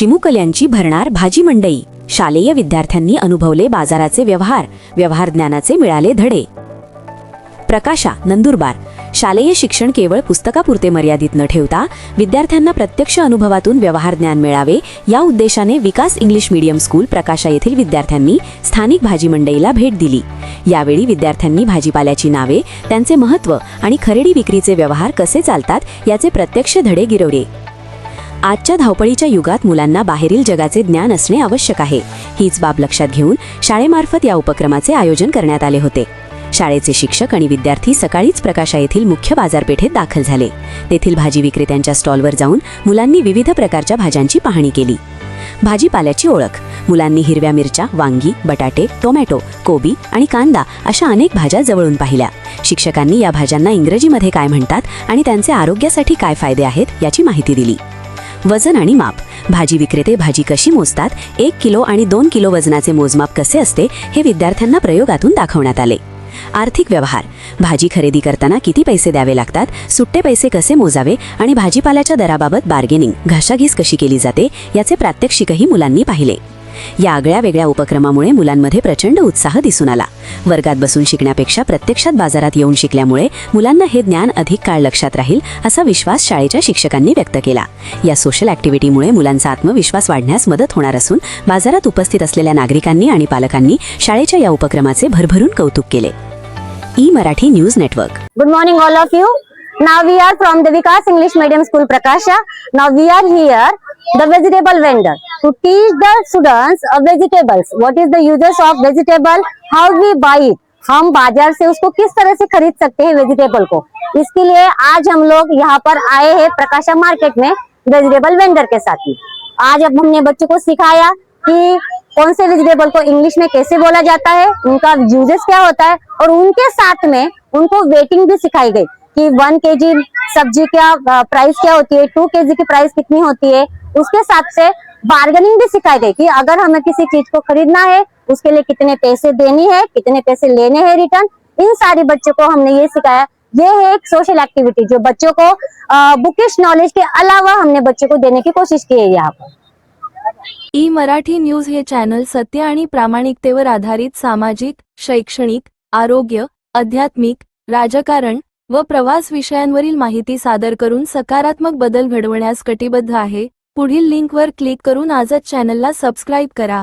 चिमुकल यांची भरणार भाजी मंडई। शालेय विद्यार्थ्यांनी अनुभवले बाजाराचे व्यवहार ज्ञानाचे मिळाले धडे। प्रकाशा, नंदुरबार। शालेय शिक्षण केवळ पुस्तकापुरते मर्यादित न ठेवता विद्यार्थ्यांना प्रत्यक्ष अनुभवातून व्यवहार ज्ञान मिळावे या उद्देशाने विकास इंग्लिश मीडियम स्कूल प्रकाशा येथील विद्यार्थ्यांनी स्थानिक भाजी मंडईला भेट दिली। यावेळी विद्यार्थ्यांनी भाजीपाल्याची नावे, त्यांचे महत्त्व आणि खरेदी विक्रीचे व्यवहार कसे चालतात याचे प्रत्यक्ष धडे गिरवले। आजच्या धावपळीच्या युगात मुलांना बाहेरील जगाचे ज्ञान असणे आवश्यक आहे। हीच बाब लक्षात घेऊन शाळेमार्फत या उपक्रमाचे आयोजन करण्यात आले होते। शाळेचे शिक्षक आणि विद्यार्थी सकाळीच प्रकाशा येथील मुख्य बाजारपेठेत दाखल झाले। तेथील भाजी विक्रेत्यांच्या स्टॉलवर जाऊन मुलांनी विविध प्रकारच्या भाज्यांची पाहणी केली। भाजीपाल्याची ओळख। मुलांनी हिरव्या मिरच्या, वांगी, बटाटे, टोमॅटो, कोबी आणि कांदा अशा अनेक भाज्या जवळून पाहिल्या। शिक्षकांनी या भाज्यांना इंग्रजीमध्ये काय म्हणतात आणि त्यांचे आरोग्यासाठी काय फायदे आहेत याची माहिती दिली। वजन आणि माप। भाजी विक्रेते भाजी कशी मोजतात, 1 किलो आणि 2 किलो वजनाचे मोजमाप कसे असते हे विद्यार्थ्यांना प्रयोगातून दाखवण्यात आले। आर्थिक व्यवहार। भाजी खरेदी करताना किती पैसे द्यावे लागतात, सुट्टे पैसे कसे मोजावे आणि भाजीपाल्याच्या दराबाबत बार्गेनिंग, घासाघीस कशी केली जाते याचे प्रात्यक्षिकही मुलांनी पाहिले। या आगळ्या वेगळ्या उपक्रमामुळे मुलांमध्ये प्रचंड उत्साह दिसून आला। वर्गात बसून शिकण्यापेक्षा प्रत्यक्षात बाजारात येऊन शिकल्यामुळे मुलांना हे ज्ञान अधिक काळ लक्षात राहील असा विश्वास शाळेच्या शिक्षकांनी व्यक्त केला। या सोशल ॲक्टिव्हिटीमुळे मुलांचा आत्मविश्वास वाढण्यास मदत होणार असून बाजारात उपस्थित असलेल्या नागरिकांनी आणि पालकांनी शाळेच्या या उपक्रमाचे भरभरून कौतुक केले। E Marathi news network. Good morning all of you. Now we are from the Vikas English Medium School Prakasha. Now we are here, the vegetable vendor, to teach the students vegetables. What is the uses of vegetable? How we buy it? हम बाजार से उसको किस तरह से खरीद सकते हैं vegetable को। इसके लिए आज हम लोग यहाँ पर आए हैं प्रकाशा मार्केट में वेजिटेबल वेंडर के साथ ही। आज अब हमने बच्चों को सिखाया कि कौन से वेजिटेबल को इंग्लिश में कैसे बोला जाता है, उनका यूजेस क्या होता है, और उनके साथ में उनको वेटिंग भी सिखाई गई कि 1 केजी सब्जी का प्राइस क्या होती है, 2 केजी की प्राइस कितनी होती है। उसके साथ से बार्गेनिंग भी सिखाई गई कि अगर हमें किसी चीज को खरीदना है उसके लिए कितने पैसे देनी है, कितने पैसे लेने हैं रिटर्न। इन सारे बच्चों को हमने ये सिखाया। ये है एक सोशल एक्टिविटी जो बच्चों को बुकिश नॉलेज के अलावा हमने बच्चों को देने की कोशिश की है यहाँ पर। ई मराठी न्यूज हे चॅनल सत्य आणि प्रामाणिकतेवर आधारित सामाजिक, शैक्षणिक, आरोग्य, आध्यात्मिक, राजकारण व प्रवास विषयांवरील माहिती सादर करून सकारात्मक बदल घडवण्यास कटिबद्ध आहे। पुढील लिंकवर क्लिक करून आजच चॅनलला सबस्क्राइब करा।